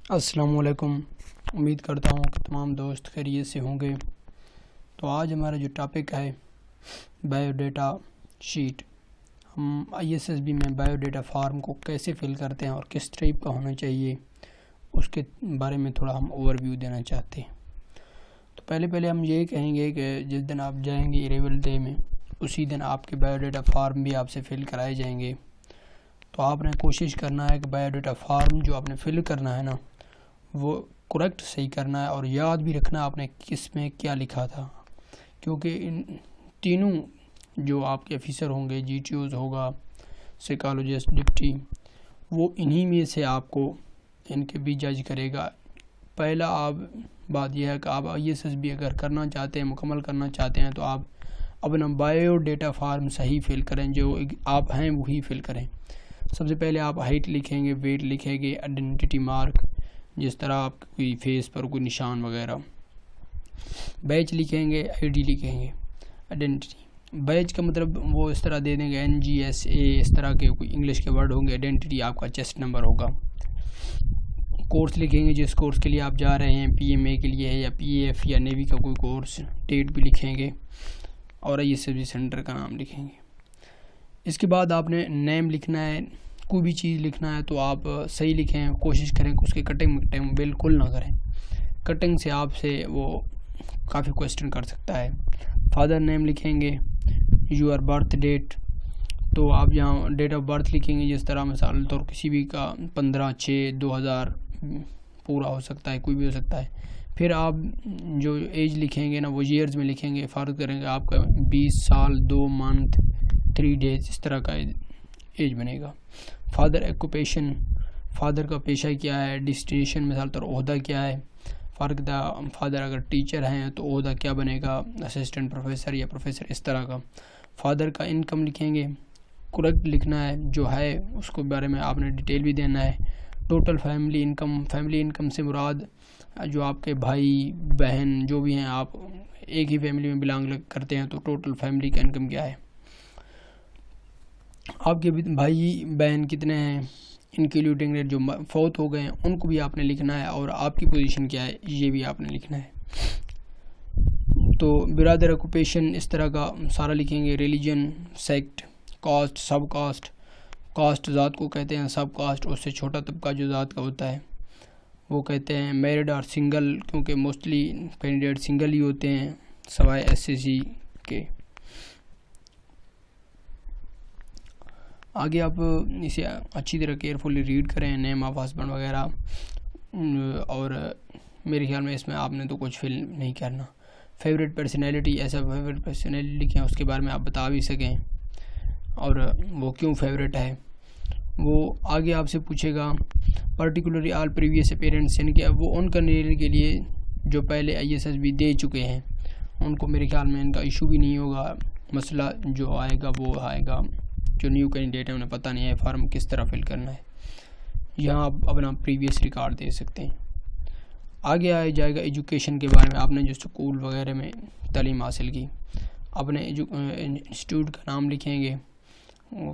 अस्सलाम वालेकुम। उम्मीद करता हूँ कि तमाम दोस्त खैरियत से होंगे। तो आज हमारा जो टॉपिक है बायोडाटा शीट, हम ISSB में बायोडाटा फार्म को कैसे फिल करते हैं और किस टाइप का होना चाहिए उसके बारे में थोड़ा हम ओवरव्यू देना चाहते हैं। तो पहले हम ये कहेंगे कि जिस दिन आप जाएंगे अराइवल डे में, उसी दिन आपके बायोडाटा फार्म भी आपसे फिल कराए जाएंगे। तो आपने कोशिश करना है कि बायोडाटा फार्म जो आपने फिल करना है ना, वो करेक्ट सही करना है और याद भी रखना आपने किस में क्या लिखा था, क्योंकि इन तीनों जो आपके ऑफिसर होंगे, GTOs होगा, साइकोलॉजिस्ट, डिप्टी, वो इन्हीं में से आपको इनके भी जज करेगा। पहला आप बात यह है कि आप ISSB अगर करना चाहते हैं, मुकम्मल करना चाहते हैं, तो आप अपना बायोडाटा फार्म सही फिल करें, जो आप हैं वही फिल करें। सबसे पहले आप हाइट लिखेंगे, वेट लिखेंगे, आइडेंटिटी मार्क, जिस तरह आप कोई फेस पर कोई निशान वगैरह, बैच लिखेंगे, ID लिखेंगे, आइडेंटिटी। बैच का मतलब वो इस तरह दे देंगे NGSA, इस तरह के कोई इंग्लिश के वर्ड होंगे। आइडेंटिटी आपका चेस्ट नंबर होगा। कोर्स लिखेंगे, जिस कोर्स के लिए आप जा रहे हैं, PMA के लिए है या PAF या नेवी का कोई कोर्स, डेट भी लिखेंगे और ISSB सेंटर का नाम लिखेंगे। इसके बाद आपने नेम लिखना है। कोई भी चीज़ लिखना है तो आप सही लिखें, कोशिश करें कि उसकी कटिंग बिल्कुल ना करें। कटिंग से आपसे वो काफ़ी क्वेश्चन कर सकता है। फादर नेम लिखेंगे, योर बर्थ डेट, तो आप यहाँ डेट ऑफ बर्थ लिखेंगे, जिस तरह मिसाल तौर किसी भी का 15/6/2000 पूरा हो सकता है, कोई भी हो सकता है। फिर आप जो एज लिखेंगे ना, वो ईयर्स में लिखेंगे। फ़र्क करेंगे आपका 20 साल 2 मंथ 3 डेज, इस तरह का एज बनेगा। फादर ऑक्यूपेशन, फादर का पेशा क्या है। डेस्टिनेशन मिसाल तौर ओहदा क्या है। फ़र्क था, फादर अगर टीचर हैं तो ओहदा क्या बनेगा, असिस्टेंट प्रोफेसर या प्रोफेसर, इस तरह का। फादर का इनकम लिखेंगे, करेक्ट लिखना है, जो है उसको बारे में आपने डिटेल भी देना है। टोटल फैमिली इनकम से मुराद जो आपके भाई बहन जो भी हैं, आप एक ही फैमिली में बिलोंग करते हैं, तो टोटल फैमिली का इनकम क्या है। आपके भाई बहन कितने हैं, इंक्लूडिंग जो फौत हो गए हैं, उनको भी आपने लिखना है, और आपकी पोजीशन क्या है ये भी आपने लिखना है। तो बिरादर ऑक्यूपेशन, इस तरह का सारा लिखेंगे। रिलीजन, सेक्ट, कास्ट, सब कास्ट, कास्ट ज़ात को कहते हैं, सब कास्ट उससे छोटा तबका जो ज़ात का होता है वो कहते हैं। मैरिड और सिंगल, क्योंकि मोस्टली कैंडिडेट सिंगल ही होते हैं सवाए SSC के। आगे आप इसे अच्छी तरह केयरफुली रीड करें, नेम ऑफ हस्बैंड वगैरह। और मेरे ख्याल में इसमें आपने तो कुछ फिल नहीं करना। फेवरेट पर्सनैलिटी, ऐसा फेवरेट पर्सनैलिटी लिखें उसके बारे में आप बता भी सकें और वो क्यों फेवरेट है। वो आगे आपसे पूछेगा पर्टिकुलरली ऑल प्रीवियस अपीयरेंस, यानी कि वो उन कैंडिडेट के लिए जो पहले ISSB दे चुके हैं, उनको मेरे ख्याल में इनका इशू भी नहीं होगा। मसला जो आएगा वो आएगा जो न्यू कैंडिडेट है, उन्हें पता नहीं है फॉर्म किस तरह फिल करना है। यहाँ आप अपना प्रीवियस रिकॉर्ड दे सकते हैं। आगे आ जाएगा एजुकेशन के बारे में, आपने जो स्कूल वगैरह में तालीम हासिल की, अपने इंस्टीट्यूट का नाम लिखेंगे,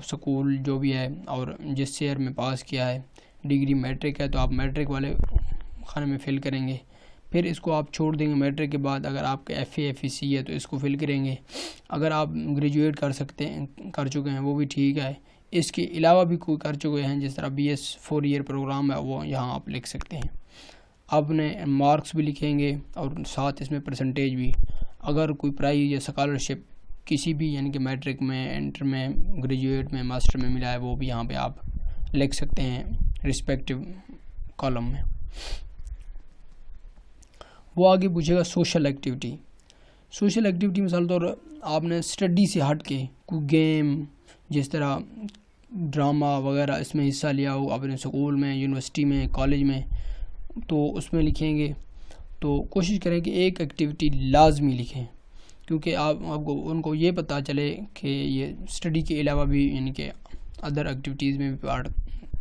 स्कूल जो भी है, और जिस ईयर में पास किया है। डिग्री मैट्रिक है तो आप मैट्रिक वाले खाने में फ़िल करेंगे। फिर इसको आप छोड़ देंगे मैट्रिक के बाद। अगर आपके FA FEC है तो इसको फिल करेंगे। अगर आप ग्रेजुएट कर चुके हैं वो भी ठीक है। इसके अलावा भी कोई कर चुके हैं, जिस तरह BS 4 ईयर प्रोग्राम है, वो यहाँ आप लिख सकते हैं। आपने मार्क्स भी लिखेंगे और साथ इसमें परसेंटेज भी। अगर कोई प्राइज या स्कॉलरशिप किसी भी, यानी कि मैट्रिक में, इंटर में, ग्रेजुएट में, मास्टर में मिला है, वो भी यहाँ पे आप लिख सकते हैं रिस्पेक्टिव कॉलम में। वो आगे पूछेगा सोशल एक्टिविटी मिसाल तौर आपने स्टडी से हट के कोई गेम, जिस तरह ड्रामा वगैरह, इसमें हिस्सा लिया हो अपने स्कूल में, यूनिवर्सिटी में, कॉलेज में, तो उसमें लिखेंगे। तो कोशिश करें कि एक एक्टिविटी लाजमी लिखें, क्योंकि आपको उनको ये पता चले कि ये स्टडी के अलावा भी, यानी कि अदर एक्टिविटीज़ में भी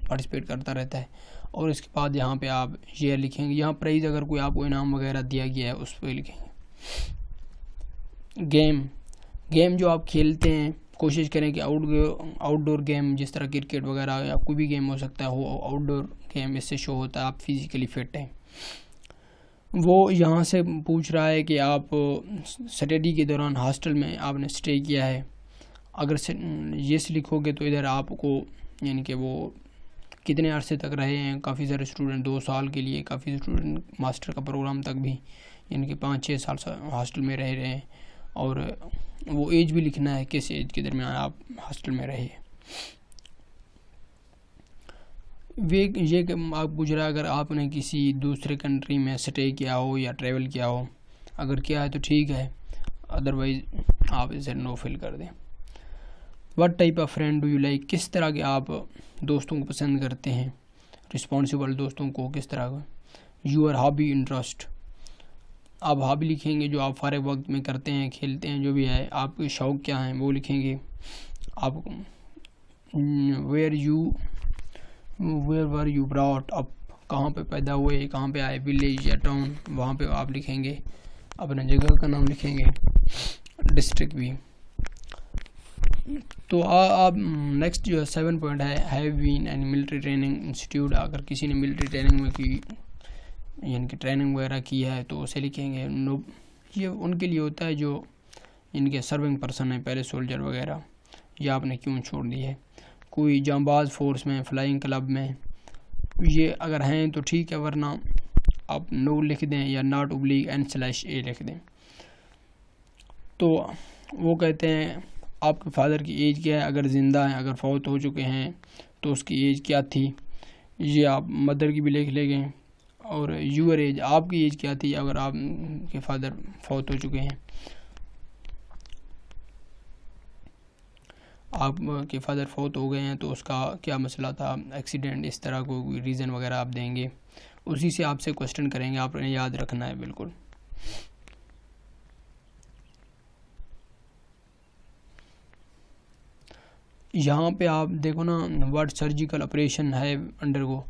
पार्टिसिपेट करता रहता है। और इसके बाद यहाँ पे आप शेयर लिखेंगे। यहाँ प्राइज़ अगर कोई आपको इनाम वगैरह दिया गया है उस पर लिखेंगे। गेम जो आप खेलते हैं, कोशिश करें कि आउटडोर गेम, जिस तरह क्रिकेट वगैरह या कोई भी गेम हो सकता है, वो आउटडोर गेम, इससे शो होता है आप फिज़िकली फिट हैं। वो यहाँ से पूछ रहा है कि आप स्टडी के दौरान हॉस्टल में आपने स्टे किया है। अगर येस लिखोगे तो इधर आपको यानी कि वो कितने अरसे तक रहे हैं। काफ़ी सारे स्टूडेंट 2 साल के लिए, काफ़ी स्टूडेंट मास्टर का प्रोग्राम तक भी यानी कि 5-6 साल हॉस्टल में रह रहे हैं। और वो एज भी लिखना है, किस एज के दरमियान आप हॉस्टल में रहे। ये आप पूछ रहा है अगर आपने किसी दूसरे कंट्री में स्टे किया हो या ट्रैवल किया हो। अगर किया है तो ठीक है, अदरवाइज़ आप इसे नो फिल कर दें। What type of friend do you like, किस तरह के आप दोस्तों को पसंद करते हैं, रिस्पॉन्सिबल दोस्तों को, किस तरह का। यूअर हॉबी इंटरेस्ट, आप हॉबी लिखेंगे जो आप फारग वक्त में करते हैं, खेलते हैं, जो भी है आपके शौक़ क्या हैं वो लिखेंगे। आप where were you brought up, कहाँ पे पैदा हुए, कहाँ पे आए, विलेज या टाउन, वहाँ पे आप लिखेंगे। अपने जगह का नाम लिखेंगे, डिस्ट्रिक्ट भी। तो आप नेक्स्ट जो है 7 पॉइंट है, have been any military training institute. अगर किसी ने मिलिट्री ट्रेनिंग में की यानी कि ट्रेनिंग वगैरह की है तो उसे लिखेंगे। नो, ये उनके लिए होता है जो इनके सर्विंग पर्सन है, पहले सोल्जर वगैरह, या आपने क्यों छोड़ दी है। कोई जांबाज फोर्स में, फ्लाइंग क्लब में, ये अगर हैं तो ठीक है, वरना आप नो लिख दें या नॉट /n/a लिख दें। तो वो कहते हैं आपके फादर की एज क्या है, अगर ज़िंदा हैं, अगर फौत हो चुके हैं तो उसकी एज क्या थी, ये आप मदर की भी लिख लेंगे। और यूअर एज, आपकी एज क्या थी अगर आपके फादर फौत हो चुके हैं। आपके फादर फौत हो गए हैं तो उसका क्या मसला था, एक्सीडेंट, इस तरह को रीज़न वगैरह आप देंगे। उसी से आपसे क्वेश्चन करेंगे, आपने याद रखना है बिल्कुल। यहाँ पे आप देखो ना, वर्ड सर्जिकल ऑपरेशन है अंडरगो,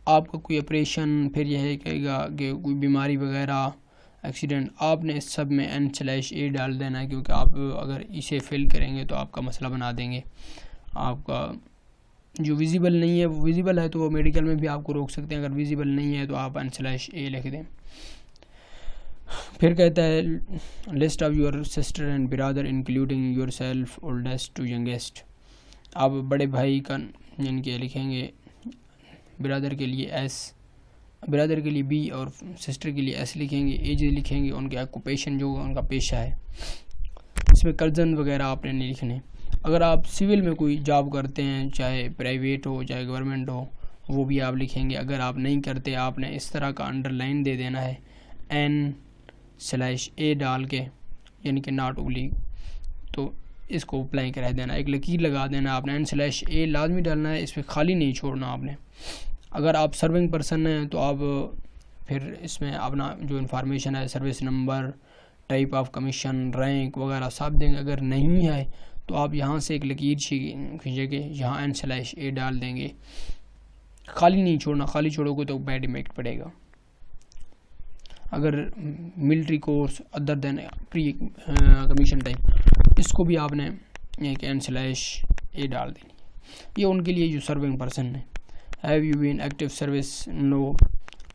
आपका कोई ऑपरेशन, फिर यह है कहेगा कि कोई बीमारी वगैरह, एक्सीडेंट, आपने इस सब में n/a डाल देना है, क्योंकि आप अगर इसे फिल करेंगे तो आपका मसला बना देंगे। आपका जो विजिबल नहीं है, वो विजिबल है तो वो मेडिकल में भी आपको रोक सकते हैं, अगर विजिबल नहीं है तो आप n/a लिख दें। फिर कहता है list of your sister and brother including yourself oldest to youngest. आप बड़े भाई का यानी कि लिखेंगे, ब्रदर के लिए S, ब्रदर के लिए B और सिस्टर के लिए S लिखेंगे। एज लिखेंगे, उनके ऑक्यूपेशन जो उनका पेशा है। इसमें कज़न वगैरह आपने नहीं लिखने। अगर आप सिविल में कोई जॉब करते हैं, चाहे प्राइवेट हो चाहे गवर्नमेंट हो, वो भी आप लिखेंगे। अगर आप नहीं करते, आपने इस तरह का अंडरलाइन दे देना है n/a डाल के, यानी कि नॉट ओब्लिक, तो इसको अप्लाई करा देना, एक लकीर लगा देना। आपने n/a लाजमी डालना है, इस पर खाली नहीं छोड़ना आपने। अगर आप सर्विंग पर्सन हैं तो आप फिर इसमें अपना जो इन्फॉर्मेशन है, service number, type of commission, rank वगैरह सब देंगे। अगर नहीं है तो आप यहाँ से एक लकीर खींचेंगे, यहाँ n/a डाल देंगे, खाली नहीं छोड़ना। खाली छोड़ोगे तो बैड इम्पैक्ट पड़ेगा। अगर military course other than pre commission type, इसको भी आपने एक n/a डाल देनी। ये उनके लिए जो सर्विंग पर्सन है। Have you been active service, no,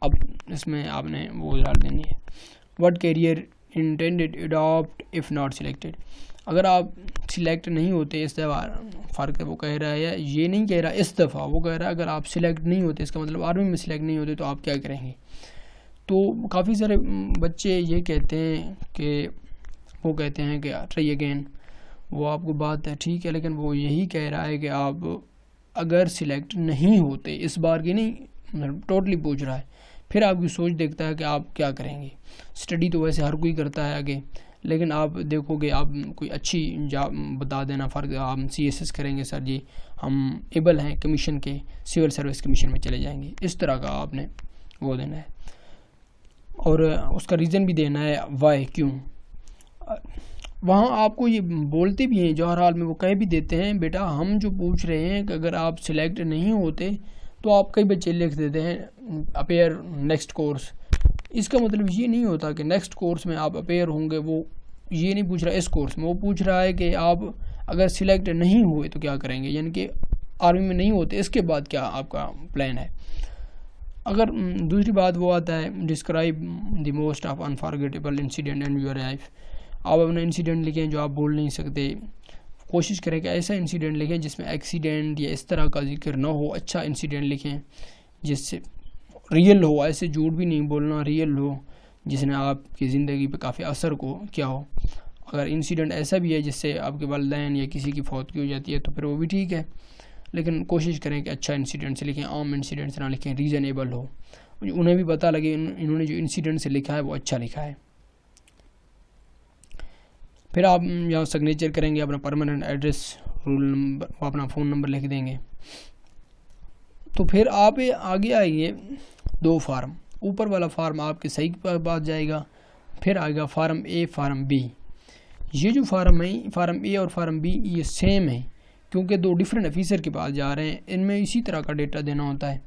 अब इसमें आपने वो डाल देनी है। What career intended adopt if not selected, अगर आप सिलेक्ट नहीं होते, इस दफ़ा फ़र्क है, वो कह रहा है, ये नहीं कह रहा इस दफ़ा, वो कह रहा है अगर आप सिलेक्ट नहीं होते, इसका मतलब आर्मी में सिलेक्ट नहीं होते तो आप क्या करेंगे। तो काफ़ी सारे बच्चे ये कहते हैं कि वो कहते हैं कि ट्राई अगेन, वो आपको बात है ठीक है, लेकिन वो यही कह रहा है कि आप अगर सिलेक्ट नहीं होते, इस बार की नहीं, मतलब टोटली पूछ रहा है, फिर आपकी सोच देखता है कि आप क्या करेंगे। स्टडी तो वैसे हर कोई करता है आगे, लेकिन आप देखोगे आप कोई अच्छी जॉब बता देना, फ़र्क हम CSS करेंगे सर जी, हम एबल हैं कमीशन के, सिविल सर्विस कमीशन में चले जाएंगे, इस तरह का आपने वो देना है। और उसका रीज़न भी देना है, वाई, क्यों। वहाँ आपको ये बोलते भी हैं, जवाहर हाल में वो कह भी देते हैं, बेटा हम जो पूछ रहे हैं कि अगर आप सिलेक्ट नहीं होते तो आप, कई बच्चे लिख देते हैं अपेयर नेक्स्ट कोर्स। इसका मतलब ये नहीं होता कि नेक्स्ट कोर्स में आप अपेयर होंगे, वो ये नहीं पूछ रहा इस कोर्स में, वो पूछ रहा है कि आप अगर सिलेक्ट नहीं हुए तो क्या करेंगे, यानी कि आर्मी में नहीं होते, इसके बाद क्या आपका प्लान है। अगर दूसरी बात वो आता है describe the most of unforgettable incident in your life. आप अपना इंसिडेंट लिखें जो आप भूल नहीं सकते। कोशिश करें कि ऐसा इंसिडेंट लिखें जिसमें एक्सीडेंट या इस तरह का जिक्र ना हो। अच्छा इंसिडेंट लिखें जिससे रियल हो, ऐसे झूठ भी नहीं बोलना, रियल हो जिसने आपकी ज़िंदगी पे काफ़ी असर को क्या हो। अगर इंसिडेंट ऐसा भी है जिससे आपके वालिदैन या किसी की फौतगी हो जाती है तो फिर वो भी ठीक है, लेकिन कोशिश करें कि अच्छा इंसिडेंट से लिखें, आम इंसिडेंट से ना लिखें, रीज़नेबल हो, उन्हें भी पता लगे इन्होंने जो इंसिडेंट से लिखा है वो अच्छा लिखा है। फिर आप यहाँ सिग्नेचर करेंगे, अपना परमानेंट एड्रेस, रूल नंबर, अपना फ़ोन नंबर लिख देंगे। तो फिर आप आगे आइए 2 फार्म। ऊपर वाला फार्म आपके सही के पास जाएगा, फिर आएगा फार्म ए, फार्म बी। ये जो फार्म है, फार्म ए और फार्म बी, ये सेम है क्योंकि 2 डिफरेंट ऑफिसर के पास जा रहे हैं। इनमें इसी तरह का डेटा देना होता है।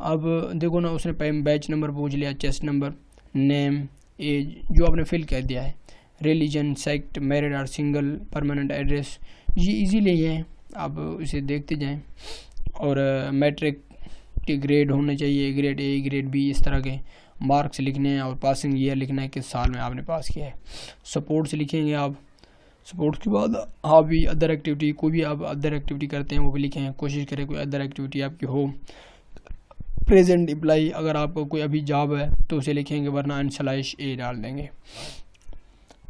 अब देखो ना, उसने बैच नंबर पूछ लिया, चेस्ट नंबर, नेम, एज जो आपने फिल कर दिया है, रिलीजन, सेक्ट, मैरिड और सिंगल, परमानेंट एड्रेस, ये इजीली है, आप इसे देखते जाएं। और मैट्रिक के ग्रेड होने चाहिए, ग्रेड ए, ग्रेड बी, इस तरह के मार्क्स लिखने हैं और पासिंग ईयर लिखना है, किस साल में आपने पास किया है। सपोर्ट्स लिखेंगे आप। सपोर्ट्स के बाद आप भी अदर एक्टिविटी, कोई भी आप अदर एक्टिविटी करते हैं वो भी लिखें। कोशिश करें कोई अदर एक्टिविटी आपकी हो। प्रेजेंट एम्प्लॉई, अगर आपको कोई अभी जॉब है तो उसे लिखेंगे, वरना /a डाल देंगे।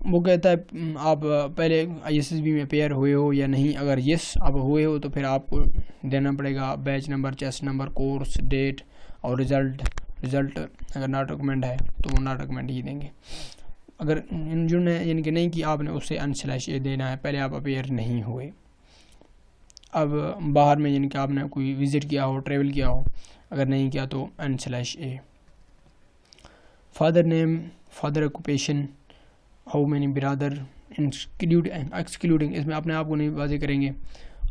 वो कहता है आप पहले ISSB में पेयर हुए हो या नहीं। अगर यस आप हुए हो तो फिर आपको देना पड़ेगा batch number, chest number, course, date और रिज़ल्ट अगर नॉट डॉक्यूमेंट है तो वो नॉट डॉक्यूमेंट ही देंगे। अगर जिन्होंने यानी कि नहीं कि आपने उसे /a देना है, पहले आप अपेयर नहीं हुए। अब बाहर में यानी कि आपने कोई विज़िट किया हो, ट्रैवल किया हो, अगर नहीं किया तो /a। Father name, father occupation, how many brother, excluding, इसमें अपने आप को नहीं वाजे करेंगे।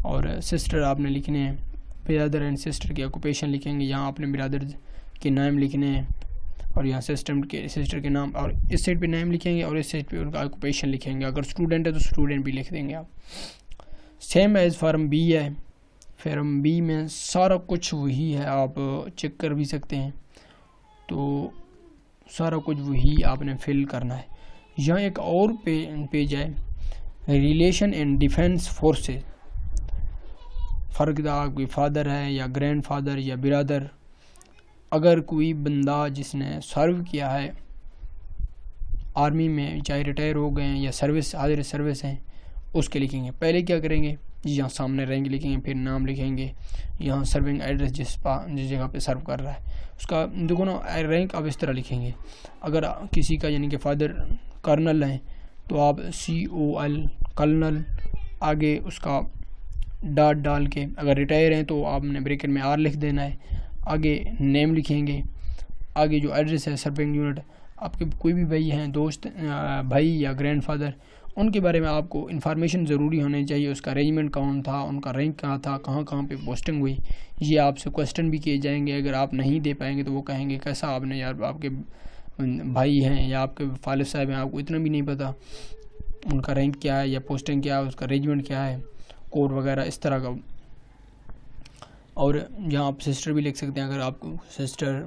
और सिस्टर आपने लिखने हैं, ब्रदर एंड सिस्टर की ऑक्यूपेशन लिखेंगे, यहाँ अपने ब्रदर के नाम लिखने हैं और यहाँ सिस्टर के नाम, और इस साइड पे नाम लिखेंगे और इस साइड पे उनका ऑक्यूपेशन लिखेंगे। अगर स्टूडेंट है तो स्टूडेंट भी लिख देंगे आप। सेम एज फार्म बी है। फार्म बी में सारा कुछ वही है, आप चेक कर भी सकते हैं। तो सारा कुछ वही आपने फिल करना है। यहाँ एक और पेज है, रिलेशन एंड डिफेंस फोर्सेस। फ़र्क था, कोई फादर है या ग्रैंड फादर या ब्रदर। अगर कोई बंदा जिसने सर्व किया है आर्मी में, चाहे रिटायर हो गए हैं या सर्विस, हाजिर सर्विस हैं, उसके लिखेंगे। पहले क्या करेंगे, यहाँ सामने रैंक लिखेंगे, फिर नाम लिखेंगे, यहाँ सर्विंग एड्रेस जिस जगह पे सर्व कर रहा है उसका देखो ना रैंक आप इस तरह लिखेंगे। अगर किसी का यानी कि फादर कर्नल है तो आप COL कर्नल, आगे उसका डॉट डाल के, अगर रिटायर हैं तो आपने ब्रैकेट में R लिख देना है, आगे नेम लिखेंगे, आगे जो एड्रेस है सर्विंग यूनिट। आपके कोई भी भाई हैं, दोस्त, भाई या ग्रैंडफादर, उनके बारे में आपको इन्फॉर्मेशन ज़रूरी होनी चाहिए। उसका रेजिमेंट कौन था, उनका रैंक कहाँ था, कहाँ कहाँ पे पोस्टिंग हुई, ये आपसे क्वेश्चन भी किए जाएंगे। अगर आप नहीं दे पाएंगे तो वो कहेंगे कैसा आपने यार, आपके भाई हैं या आपके फालिद साहब हैं, आपको इतना भी नहीं पता उनका रैंक क्या है या पोस्टिंग क्या है, उसका रेजिमेंट क्या है, कोड वगैरह इस तरह का। और यहाँ आप सिस्टर भी लिख सकते हैं, अगर आपको सिस्टर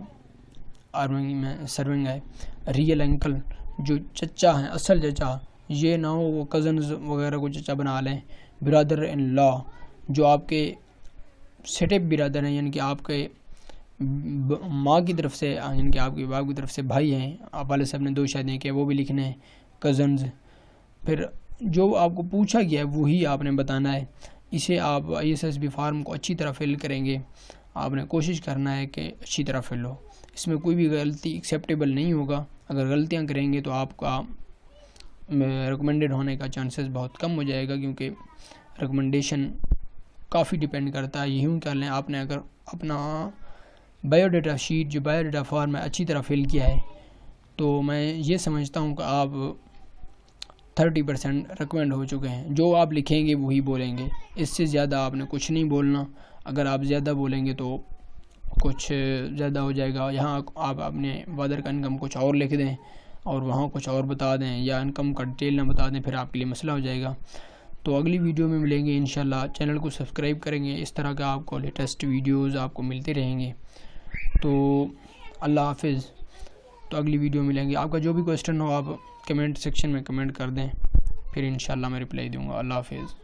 आर्मी में सर्विंग है। रियल अंकल, जो चचा हैं, असल चचा, ये ना हो वो कज़न्स वगैरह को चचा बना लें। ब्रदर इन लॉ, जो आपके सेटअप ब्रदर हैं, यानी कि आपके माँ की तरफ से, यानी कि आपके बाप की तरफ से भाई हैं, आप वाले साहब ने 2 शादियाँ किया, वो भी लिखने हैं, कज़न्स। फिर जो आपको पूछा गया है वही आपने बताना है। इसे आप ISSB फार्म को अच्छी तरह फिल करेंगे। आपने कोशिश करना है कि अच्छी तरह फिल हो, इसमें कोई भी गलती एक्सेप्टेबल नहीं होगा। अगर गलतियां करेंगे तो आपका रिकमेंडेड होने का चांसेस बहुत कम हो जाएगा, क्योंकि रिकमेंडेशन काफ़ी डिपेंड करता है। यूँ कर लें, आपने अगर अपना बायोडाटा शीट, जो बायोडाटा फॉर्म है, अच्छी तरह फिल किया है तो मैं ये समझता हूँ कि आप 30% रिकमेंड हो चुके हैं। जो आप लिखेंगे वही बोलेंगे, इससे ज़्यादा आपने कुछ नहीं बोलना। अगर आप ज़्यादा बोलेंगे तो कुछ ज़्यादा हो जाएगा। यहाँ आप अपने फादर का इनकम कुछ और लिख दें और वहाँ कुछ और बता दें, या इनकम का डिटेल ना बता दें, फिर आपके लिए मसला हो जाएगा। तो अगली वीडियो में मिलेंगे इंशाल्लाह। चैनल को सब्सक्राइब करेंगे, इस तरह का आपको लेटेस्ट वीडियोज़ आपको मिलते रहेंगे। तो अल्लाह हाफिज़। तो अगली वीडियो मिलेंगे। आपका जो भी क्वेश्चन हो आप कमेंट सेक्शन में कमेंट कर दें, फिर इंशाल्लाह मैं रिप्लाई दूँगा। अल्लाह हाफिज़।